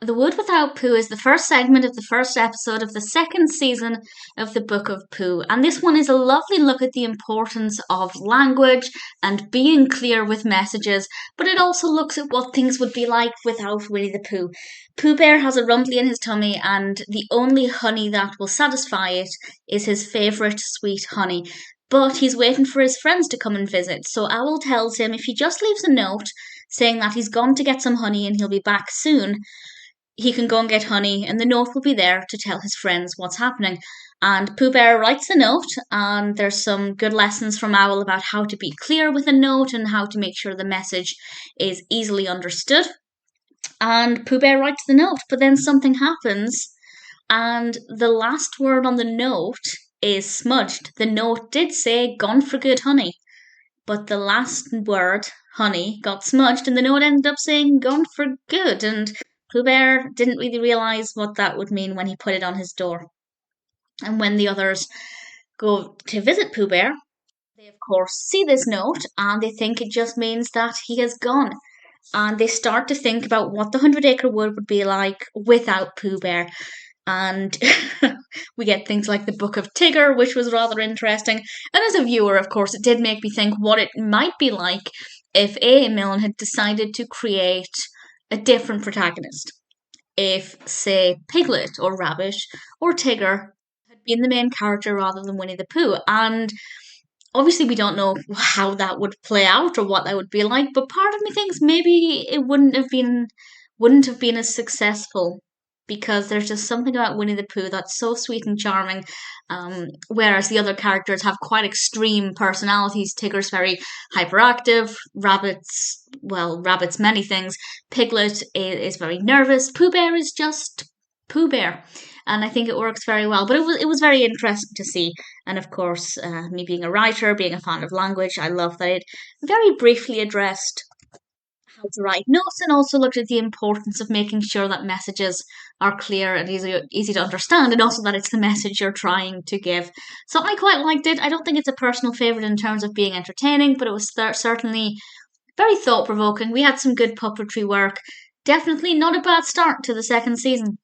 The Wood Without Pooh is the first segment of the first episode of the second season of the Book of Pooh, and this one is a lovely look at the importance of language and being clear with messages, but it also looks at what things would be like without Winnie the Pooh. Pooh Bear has a rumbly in his tummy, and the only honey that will satisfy it is his favourite sweet honey. But he's waiting for his friends to come and visit, so Owl tells him if he just leaves a note saying that he's gone to get some honey and he'll be back soon, he can go and get honey, and the note will be there to tell his friends what's happening. And Pooh Bear writes the note, and there's some good lessons from Owl about how to be clear with a note and how to make sure the message is easily understood. And Pooh Bear writes the note, but then something happens, and the last word on the note is smudged. The note did say, "Gone for good, honey," but the last word, honey, got smudged, and the note ended up saying, "Gone for good." And Pooh Bear didn't really realise what that would mean when he put it on his door. And when the others go to visit Pooh Bear, they of course see this note and they think it just means that he has gone. And they start to think about what the 100-Acre Wood would be like without Pooh Bear. And we get things like the Book of Tigger, which was rather interesting. And as a viewer, of course, it did make me think what it might be like if Milne had decided to create a different protagonist. If, say, Piglet or Rabbit or Tigger had been the main character rather than Winnie the Pooh. And obviously we don't know how that would play out or what that would be like, but part of me thinks maybe it wouldn't have been as successful, because there's just something about Winnie the Pooh that's so sweet and charming, whereas the other characters have quite extreme personalities. Tigger's very hyperactive, Rabbit's many things. Piglet is very nervous. Pooh Bear is just Pooh Bear. And I think it works very well. But it was very interesting to see. And of course, me being a writer, being a fan of language, I love that it very briefly addressed how to write notes and also looked at the importance of making sure that messages are clear and easy to understand, and also that it's the message you're trying to give. So I quite liked it. I don't think it's a personal favourite in terms of being entertaining, but it was certainly very thought provoking. We had some good puppetry work. Definitely not a bad start to the second season.